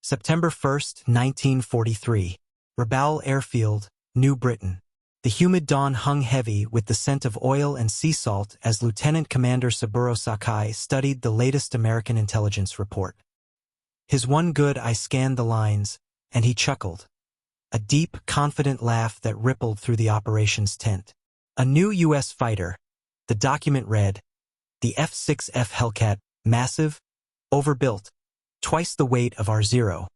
September 1, 1943. Rabaul Airfield, New Britain. The humid dawn hung heavy with the scent of oil and sea salt as Lieutenant Commander Saburo Sakai studied the latest American intelligence report. His one good eye scanned the lines, and he chuckled. A deep, confident laugh that rippled through the operations tent. A new U.S. fighter. The document read, the F6F Hellcat, massive, overbuilt, twice the weight of R0.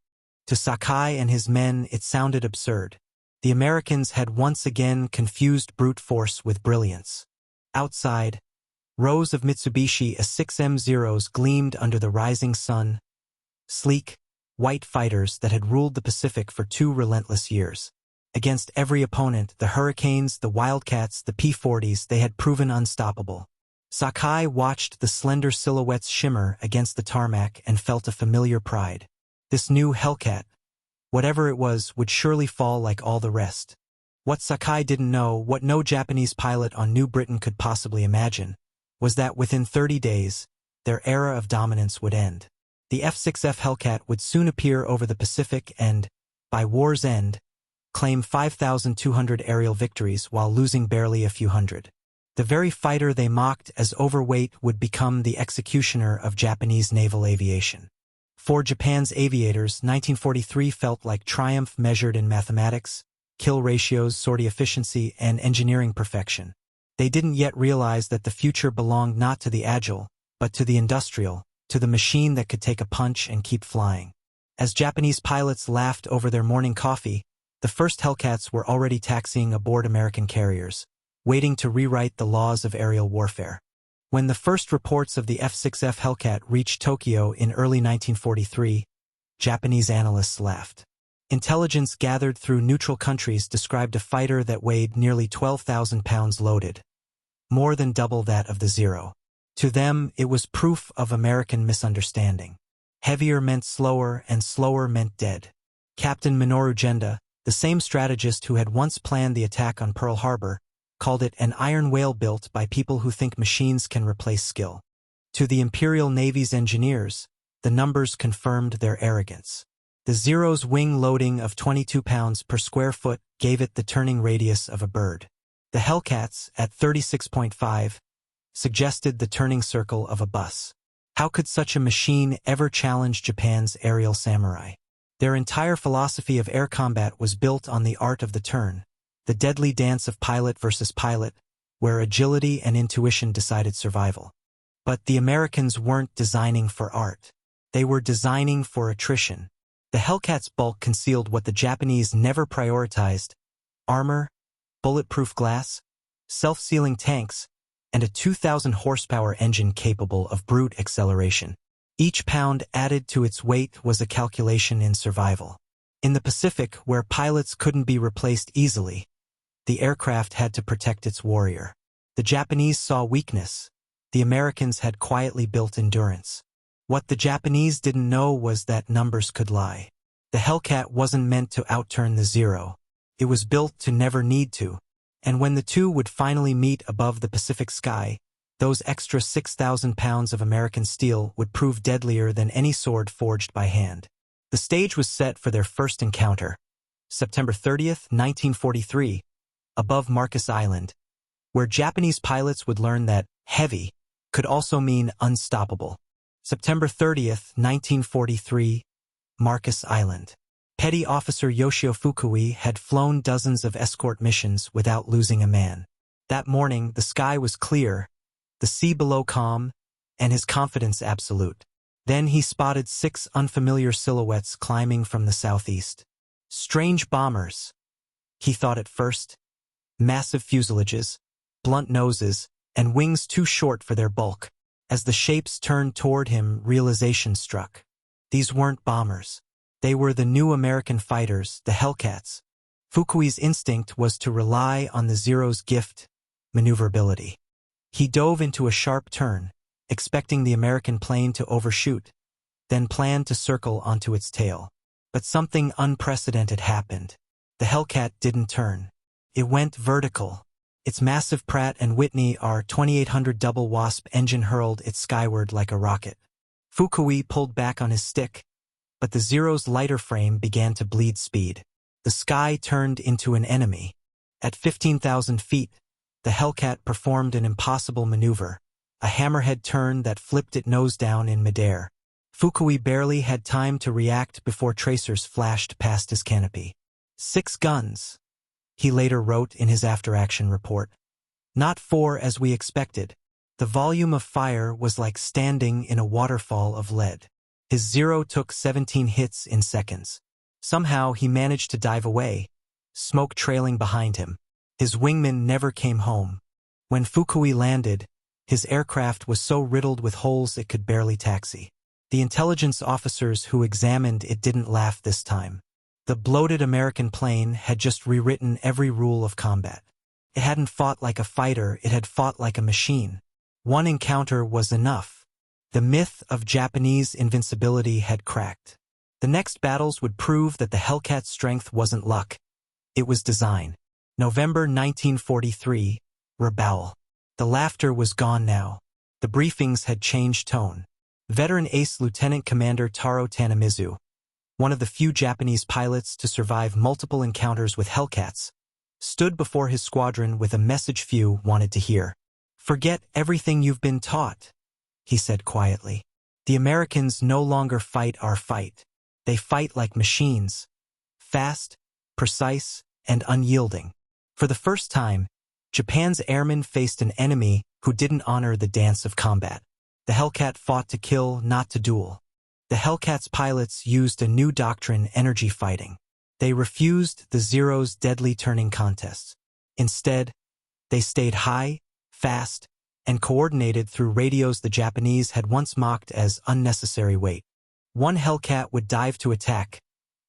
To Sakai and his men it sounded absurd. The Americans had once again confused brute force with brilliance. Outside, rows of Mitsubishi A6M0s gleamed under the rising sun. Sleek, white fighters that had ruled the Pacific for 2 relentless years. Against every opponent, the Hurricanes, the Wildcats, the P-40s, they had proven unstoppable. Sakai watched the slender silhouettes shimmer against the tarmac and felt a familiar pride. This new Hellcat, whatever it was, would surely fall like all the rest. What Sakai didn't know, what no Japanese pilot on New Britain could possibly imagine, was that within 30 days, their era of dominance would end. The F6F Hellcat would soon appear over the Pacific and, by war's end, claim 5,200 aerial victories while losing barely a few hundred. The very fighter they mocked as overweight would become the executioner of Japanese naval aviation. For Japan's aviators, 1943 felt like triumph measured in mathematics, kill ratios, sortie efficiency, and engineering perfection. They didn't yet realize that the future belonged not to the agile, but to the industrial, to the machine that could take a punch and keep flying. As Japanese pilots laughed over their morning coffee, the first Hellcats were already taxiing aboard American carriers, waiting to rewrite the laws of aerial warfare. When the first reports of the F6F Hellcat reached Tokyo in early 1943, Japanese analysts laughed. Intelligence gathered through neutral countries described a fighter that weighed nearly 12,000 pounds loaded, more than double that of the Zero. To them, it was proof of American misunderstanding. Heavier meant slower, and slower meant dead. Captain Minoru Genda, the same strategist who had once planned the attack on Pearl Harbor, called it an iron whale built by people who think machines can replace skill. To the Imperial Navy's engineers, the numbers confirmed their arrogance. The Zero's wing loading of 22 pounds per square foot gave it the turning radius of a bird. The Hellcats, at 36.5, suggested the turning circle of a bus. How could such a machine ever challenge Japan's aerial samurai? Their entire philosophy of air combat was built on the art of the turn, the deadly dance of pilot versus pilot, where agility and intuition decided survival. But the Americans weren't designing for art. They were designing for attrition. The Hellcat's bulk concealed what the Japanese never prioritized: armor, bulletproof glass, self-sealing tanks, and a 2,000 horsepower engine capable of brute acceleration. Each pound added to its weight was a calculation in survival. In the Pacific, where pilots couldn't be replaced easily, the aircraft had to protect its warrior. The Japanese saw weakness. The Americans had quietly built endurance. What the Japanese didn't know was that numbers could lie. The Hellcat wasn't meant to outturn the Zero. It was built to never need to. And when the two would finally meet above the Pacific sky, those extra 6,000 pounds of American steel would prove deadlier than any sword forged by hand. The stage was set for their first encounter. September 30th, 1943, above Marcus Island, where Japanese pilots would learn that heavy could also mean unstoppable. September 30th, 1943, Marcus Island. Petty Officer Yoshio Fukui had flown dozens of escort missions without losing a man. That morning, the sky was clear, the sea below calm, and his confidence absolute. Then he spotted 6 unfamiliar silhouettes climbing from the southeast. Strange bombers, he thought at first. Massive fuselages, blunt noses, and wings too short for their bulk. As the shapes turned toward him, realization struck. These weren't bombers. They were the new American fighters, the Hellcats. Fukui's instinct was to rely on the Zero's gift, maneuverability. He dove into a sharp turn, expecting the American plane to overshoot, then planned to circle onto its tail. But something unprecedented happened. The Hellcat didn't turn. It went vertical. Its massive Pratt & Whitney R2800 double wasp engine hurled it skyward like a rocket. Fukui pulled back on his stick, but the Zero's lighter frame began to bleed speed. The sky turned into an enemy. At 15,000 feet, the Hellcat performed an impossible maneuver, a hammerhead turn that flipped it nose down in midair. Fukui barely had time to react before tracers flashed past his canopy. 6 guns, he later wrote in his after-action report. Not 4 as we expected. The volume of fire was like standing in a waterfall of lead. His Zero took 17 hits in seconds. Somehow he managed to dive away, smoke trailing behind him. His wingman never came home. When Fukui landed, his aircraft was so riddled with holes it could barely taxi. The intelligence officers who examined it didn't laugh this time. The bloated American plane had just rewritten every rule of combat. It hadn't fought like a fighter, it had fought like a machine. One encounter was enough. The myth of Japanese invincibility had cracked. The next battles would prove that the Hellcat's strength wasn't luck. It was design. November 1943, Rabaul. The laughter was gone now. The briefings had changed tone. Veteran ace Lieutenant Commander Taro Tanamizu, one of the few Japanese pilots to survive multiple encounters with Hellcats, stood before his squadron with a message few wanted to hear. "Forget everything you've been taught," he said quietly. "The Americans no longer fight our fight. They fight like machines. Fast, precise, and unyielding." For the first time, Japan's airmen faced an enemy who didn't honor the dance of combat. The Hellcat fought to kill, not to duel. The Hellcat's pilots used a new doctrine, energy fighting. They refused the Zero's deadly turning contests. Instead, they stayed high, fast, and coordinated through radios the Japanese had once mocked as unnecessary weight. One Hellcat would dive to attack,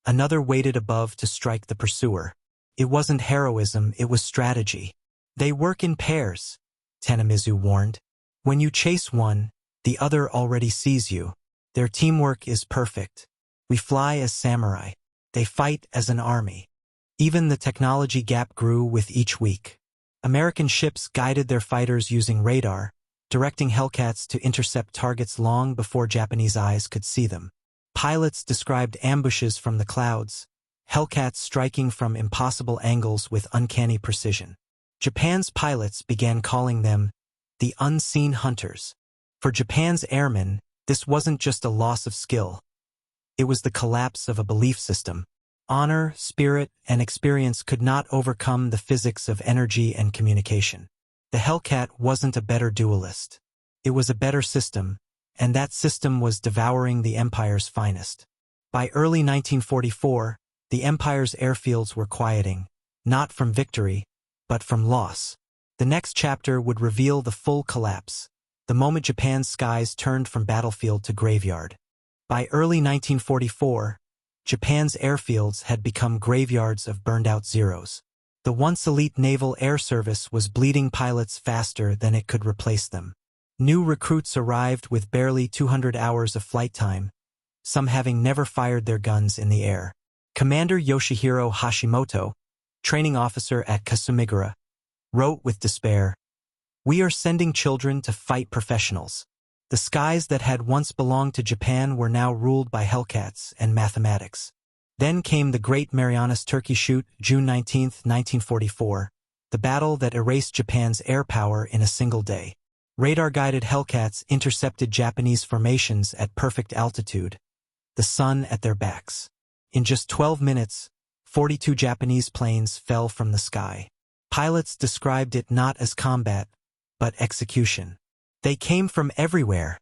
another waited above to strike the pursuer. It wasn't heroism, it was strategy. "They work in pairs," Tanamizu warned. "When you chase one, the other already sees you. Their teamwork is perfect. We fly as samurai. They fight as an army." Even the technology gap grew with each week. American ships guided their fighters using radar, directing Hellcats to intercept targets long before Japanese eyes could see them. Pilots described ambushes from the clouds, Hellcats striking from impossible angles with uncanny precision. Japan's pilots began calling them the unseen hunters. For Japan's airmen, this wasn't just a loss of skill. It was the collapse of a belief system. Honor, spirit, and experience could not overcome the physics of energy and communication. The Hellcat wasn't a better duelist. It was a better system, and that system was devouring the Empire's finest. By early 1944, the Empire's airfields were quieting, not from victory, but from loss. The next chapter would reveal the full collapse, the moment Japan's skies turned from battlefield to graveyard. By early 1944, Japan's airfields had become graveyards of burned-out Zeros. The once elite naval air service was bleeding pilots faster than it could replace them. New recruits arrived with barely 200 hours of flight time, some having never fired their guns in the air. Commander Yoshihiro Hashimoto, training officer at Kasumigura, wrote with despair, "We are sending children to fight professionals." The skies that had once belonged to Japan were now ruled by Hellcats and mathematics. Then came the Great Marianas Turkey Shoot, June 19, 1944, the battle that erased Japan's air power in a single day. Radar-guided Hellcats intercepted Japanese formations at perfect altitude, the sun at their backs. In just 12 minutes, 42 Japanese planes fell from the sky. Pilots described it not as combat, but execution. "They came from everywhere,"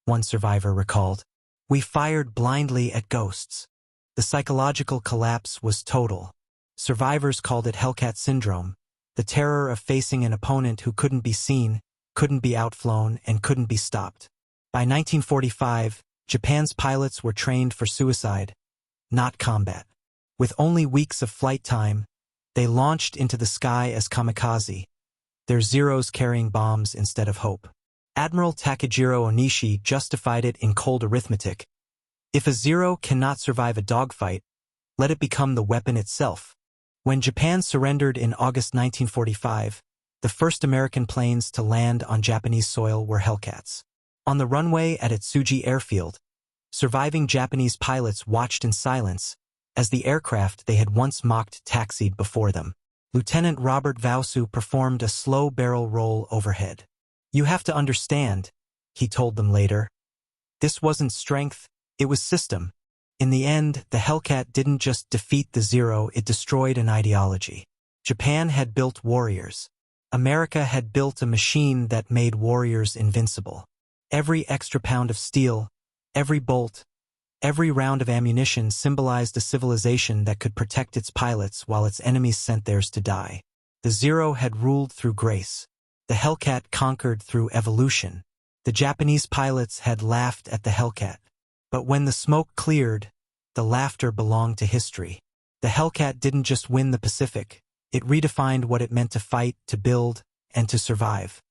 one survivor recalled. "We fired blindly at ghosts." The psychological collapse was total. Survivors called it Hellcat syndrome, the terror of facing an opponent who couldn't be seen, couldn't be outflown, and couldn't be stopped. By 1945, Japan's pilots were trained for suicide, not combat. With only weeks of flight time, they launched into the sky as kamikaze, their Zeros carrying bombs instead of hope. Admiral Takejiro Onishi justified it in cold arithmetic. "If a Zero cannot survive a dogfight, let it become the weapon itself." When Japan surrendered in August 1945, the first American planes to land on Japanese soil were Hellcats. On the runway at Itsuji Airfield, Surviving Japanese pilots watched in silence as the aircraft they had once mocked taxied before them. Lieutenant Robert Vausu performed a slow barrel roll overhead. "You have to understand," he told them later. "This wasn't strength, it was system." In the end, the Hellcat didn't just defeat the Zero, it destroyed an ideology. Japan had built warriors. America had built a machine that made warriors invincible. Every extra pound of steel, every bolt, every round of ammunition symbolized a civilization that could protect its pilots while its enemies sent theirs to die. The Zero had ruled through grace. The Hellcat conquered through evolution. The Japanese pilots had laughed at the Hellcat. But when the smoke cleared, the laughter belonged to history. The Hellcat didn't just win the Pacific, it redefined what it meant to fight, to build, and to survive.